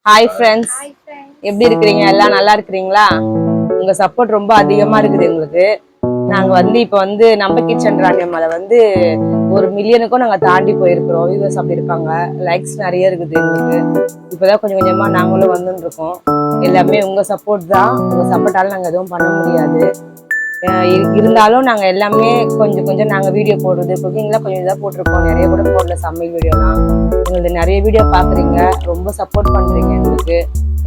Hi friends, எப்படி இருக்கிறீங்க? எல்லாம் நல்லா இருக்கிறீங்களா? உங்க சப்போர்ட் ரொம்ப அதிகமா இருக்குது எங்களுக்கு. நாங்க இப்போ நம்ம கிச்சன் ராணியம்மால 1 மில்லியனுக்கும் நாங்க தாண்டி போயிருக்கிறோம். வியூவர்ஸ் அப்படி இருக்காங்க, லைக்ஸ் நிறைய இருக்குது எங்களுக்கு. இப்பதான் கொஞ்சம் கொஞ்சமா நாங்களும் வந்துட்டு இருக்கோம். எல்லாமே உங்க சப்போர்ட் தான். உங்க சப்போர்ட்டால நாங்க எதுவும் பண்ண முடியாது. இருந்தாலும் நாங்க எல்லாமே கொஞ்சம் கொஞ்சம் நாங்க வீடியோ போடுறது, குக்கிங்லாம் கொஞ்சம் இதாக போட்டிருக்கோம். நிறைய கூட போடல சமையல் வீடியோலாம். எங்களுக்கு நிறைய வீடியோ பாக்குறீங்க, ரொம்ப சப்போர்ட் பண்றீங்க எங்களுக்கு.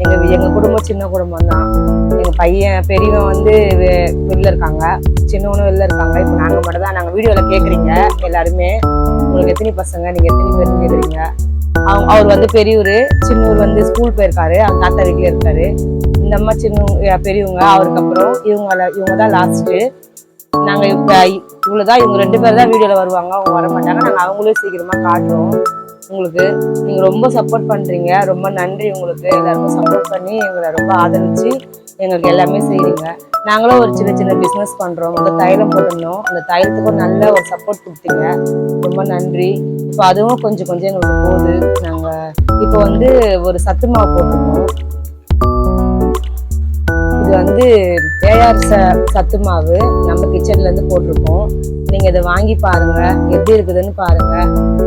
எங்க குடும்பம் சின்ன குடும்பம் தான். எங்க பையன் பெரியவன் வெளில இருக்காங்க, சின்னவனும் வெளில இருக்காங்க. இப்போ நாங்க மட்டும் தான். நாங்க வீடியோல கேக்குறீங்க எல்லாருமே, உங்களுக்கு எத்தனை பசங்க, நீங்க எத்தனை பேர் கேக்குறீங்க. அவர் பெரியவர், சின்னவர் ஸ்கூல் போயிருக்காரு, அவங்க தாத்தா வீட்டுல இருக்காரு. இந்த அம்மா சின்ன பெரியவங்க, அவருக்கு அப்புறம் இவங்க தான் லாஸ்ட்டு. நாங்க இவ்வளவுதான், இவங்க 2 பேர் தான் வீடியோல வருவாங்க, அவங்க வர மாட்டாங்க. நாங்க அவங்களும் சீக்கிரமா காட்டுறோம் உங்களுக்கு. நீங்க ரொம்ப சப்போர்ட் பண்றீங்க, ரொம்ப நன்றி உங்களுக்கு. எல்லாருக்கும் சப்போர்ட் பண்ணி எங்களை ரொம்ப ஆதரிச்சு எங்களுக்கு எல்லாமே செய்றீங்க. நாங்களும் ஒரு சின்ன சின்ன பிஸ்னஸ் பண்றோம். தைலம் போட்டிருந்தோம், அந்த தைலத்துக்கும் நல்ல ஒரு சப்போர்ட் கொடுத்தீங்க, ரொம்ப நன்றி. இப்போ அதுவும் கொஞ்சம் கொஞ்சம் எங்களுக்கு போகுது. நாங்க இப்போ ஒரு சத்து மாவு போட்டிருக்கோம். இது ஏஆர் சத்து மாவு நம்ம கிச்சன்ல இருந்து போட்டிருக்கோம். நீங்க இதை வாங்கி பாருங்க, எப்படி இருக்குதுன்னு பாருங்க.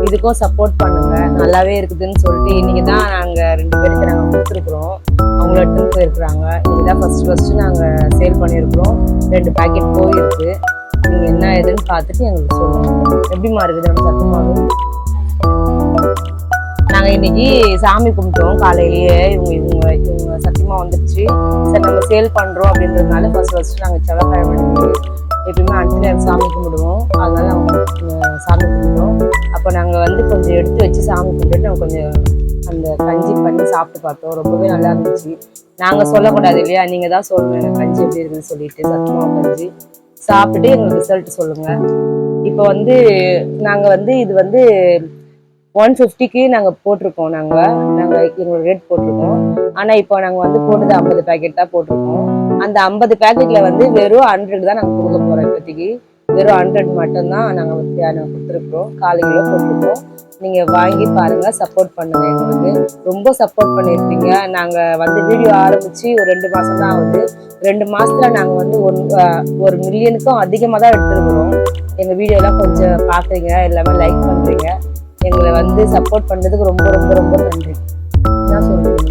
இதுக்கும் சப்போர்ட் பண்ணுங்க. நல்லாவே இருக்குதுன்னு சொல்லிட்டு இன்னைக்கு தான் நாங்க 2 பேருக்கு நாங்க கொடுத்துருக்குறோம். அவங்கள எடுத்துன்னு போயிருக்கிறாங்க. இன்னைக்குதான் ஃபர்ஸ்ட் நாங்க சேல் பண்ணியிருக்கிறோம். 2 பேக்கெட் போயிருக்கு. நீங்க என்ன ஏதுன்னு பார்த்துட்டு எங்களுக்கு சொல்லுங்க. எப்படிமா இருக்குது நம்ம சத்து மாவு? நாங்க இன்னைக்கு சாமி கும்பிட்டோம் காலையிலேயே. இவங்க சத்தியமா வந்துருச்சு. சரி, நம்ம சேல் பண்றோம் அப்படின்றதுனால ஃபர்ஸ்ட் நாங்க செவ்வாய்க்கிழமை எப்பயுமே அஞ்சு சாமி கும்பிடுவோம். அதனால நாங்க சாமி கும்பிட்டோம். அப்போ நாங்க கொஞ்சம் எடுத்து வச்சு சாமி கும்பிட்டு நாங்க கொஞ்சம் அந்த கஞ்சி பண்ணி சாப்பிட்டு பார்த்தோம். ரொம்பவே நல்லா இருந்துச்சு. நாங்க சொல்லக்கூடாது இல்லையா, நீங்க தான் சொல்லணும் கஞ்சி எப்படி இருக்குன்னு சொல்லிட்டு. சத்துமாவு கஞ்சி சாப்பிட்டுட்டு எங்களுக்கு ரிசல்ட் சொல்லுங்க. இப்போ நாங்க இது 150க்கு நாங்க போட்டிருக்கோம். நாங்க எங்களோட ரேட் போட்டிருக்கோம். ஆனா இப்போ நாங்க போட்டது 50 பேக்கெட் தான் போட்டிருக்கோம். அந்த 50 பேக்கெட்ல வெறும் 100 தான் நாங்க கொடுக்க போறோம். இப்போதைக்கு வெறும் 100 மட்டும்தான் நாங்க கொடுத்துருக்கோம். 1/4 கிலோ போட்டிருக்கோம். நீங்க வாங்கி பாருங்க, சப்போர்ட் பண்ணுங்க. எங்களுக்கு ரொம்ப சப்போர்ட் பண்ணிருக்கீங்க. நாங்க வீடியோ ஆரம்பிச்சு ஒரு 2 மாசம் தான் ஆகுது. 2 மாசத்துல நாங்க 1 மில்லியனுக்கும் அதிகமா தான் எடுத்துருக்கிறோம். எங்க வீடியோ எல்லாம் கொஞ்சம் பாக்குறீங்க, எல்லாமே லைக் பண்றீங்க. எங்களை சப்போர்ட் பண்றதுக்கு ரொம்ப ரொம்ப ரொம்ப நன்றி. என்ன சொல்றீங்க?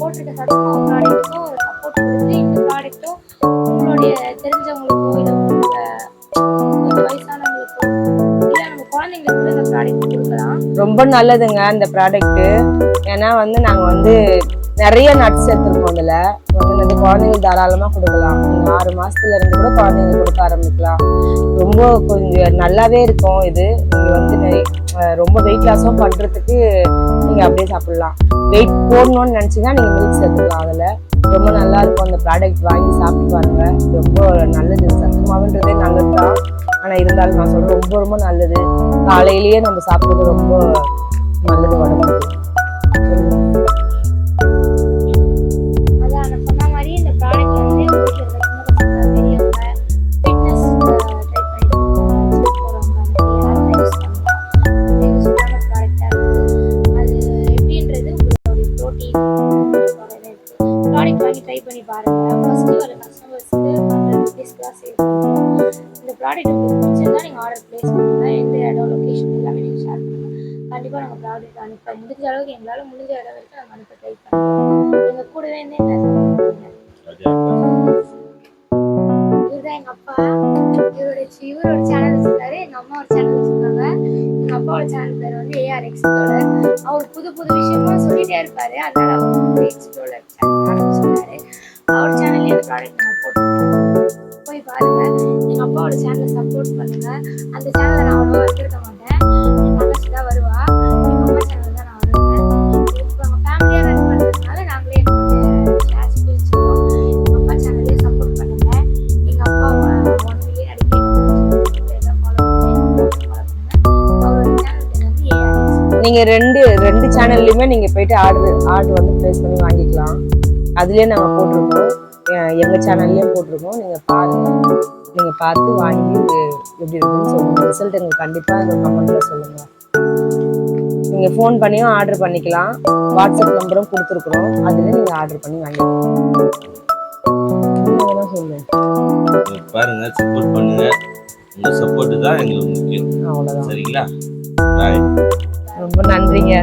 போட்டிருக்க சத்துமாவு ப்ராடக்ட்டுக்கும் ஒரு சப்போர்ட் கொடுத்து இந்த ப்ராடக்ட்டும் உங்களுடைய தெரிஞ்சவங்களுக்கோ இல்லை கொஞ்சம் வயசானவங்களுக்கோ இல்லை நம்ம குழந்தைங்களுக்கு கூட இந்த ப்ராடக்ட் கொடுக்கலாம். ரொம்ப நல்லதுங்க இந்த ப்ராடக்ட். ஏன்னா நாங்க நிறைய நட்ஸ் எடுத்துருக்கோம். இதுல இந்த குழந்தைங்களுக்கு தாராளமா கொடுக்கலாம். நீங்க 6 மாசத்துல இருந்து கூட குழந்தைங்களுக்கு கொடுக்க ஆரம்பிக்கலாம். ரொம்ப கொஞ்சம் நல்லாவே இருக்கும். இது நீங்க ரொம்ப வெயிட் லாஸும் பண்றதுக்கு நீங்க அப்படியே சாப்பிடலாம். வெயிட் போடணும்னு நினைச்சீங்கன்னா நீங்க மில்க் சேர்த்துக்கலாம். அதுல ரொம்ப நல்லா இருக்கும். அந்த ப்ராடக்ட் வாங்கி சாப்பிட்டு பாருங்க. ரொம்ப நல்லது. சத்துமாவுன்றதே நல்லதுதான். ஆனா இருந்தாலும் நான் சொல்றேன், ரொம்ப ரொம்ப நல்லது. காலையிலேயே நம்ம சாப்பிடுறது ரொம்ப நல்லது உடம்புக்கு. ட்ரை பண்ணி பாருங்க. ஃபர்ஸ்ட் ஒரு கஸ்டமர்ஸ்க்கு 100 rupees தான் சேல் பண்ணுவோம். இந்த ப்ராடக்ட் உங்களுக்கு பிடிச்சிருந்தா நீங்க ஆர்டர் பிளேஸ் பண்ணுங்க. எந்த இடம், லொகேஷன் எல்லாமே நீங்க ஷேர் பண்ணுங்க. கண்டிப்பா நாங்க ப்ராடக்ட் அனுப்ப முடிஞ்ச அளவுக்கு, எங்களால முடிஞ்ச இடம் வரைக்கும் நாங்க அனுப்ப ட்ரை பண்ணுவோம். எங்க கூடவே இருந்து என்ன சொல்லுங்க. இதுதான் எங்க அப்பா. இவரோட சேனல் வச்சிருக்காரு. எங்க அம்மா ஒரு சேனல் வச்சிருக்காங்க. எங்க அப்பாவோட சேனல் பேர் ஏஆர் எக்ஸ்ப்ளோரர். அவர் புது புது விஷயமா சொல்லிட்டே இருப்பாரு. அதனால அவர் எக்ஸ்ப்ளோரர் சேனல் ஆரம்பிச்சிருக்காரு. அவர் சேனல்ல இந்த ப்ராடக்ட் நாங்க போட்டுருக்கோம். போய் பாருங்க. எங்க அப்பாவோட சேனலை சப்போர்ட் பண்ணுங்க. அந்த சேனலை நான் அவ்வளோவா எடுத்துருக்க மாட்டேன். என் தங்கச்சி தான் வருவா. எங்க அம்மா சேனல் தான் நான் வருவேன். இப்போ அவங்க ஃபேமிலியாக ரன் பண்ணுறதுனால நாங்களே ஷேர்ஸ் பிரிச்சுருக்கோம். எங்க அப்பா சேனல்லே சப்போர்ட் பண்ணுங்க. நீங்க ரெண்டு சேனல்லையுமே நீங்க போயிட்டு ஆர்டர் வந்து பிளேஸ் பண்ணி வாங்கிக்கலாம். அதுலயே நாங்க போட்டிருக்கோம், எங்க சேனல்லையும் போட்டிருக்கோம். நீங்க பாருங்க, நீங்க பார்த்து வாங்கி எப்படி இருக்குன்னு சொல்லுங்க. ரிசல்ட் எங்களுக்கு கண்டிப்பா கமெண்ட்ல சொல்லுங்க. நீங்க ஃபோன் பண்ணியும் ஆர்டர் பண்ணிக்கலாம். வாட்ஸ்அப் நம்பரும் கொடுத்துருக்குறோம், அதுல நீங்க ஆர்டர் பண்ணி வாங்கிக்கலாம். சொல்லுங்க, பாருங்க, சப்போர்ட் பண்ணுங்க. உங்க சப்போர்ட் தான் எங்களுக்கு முக்கியம். அவ்வளவுதான். சரிங்களா? பாய். ரொம்ப நன்றிங்க.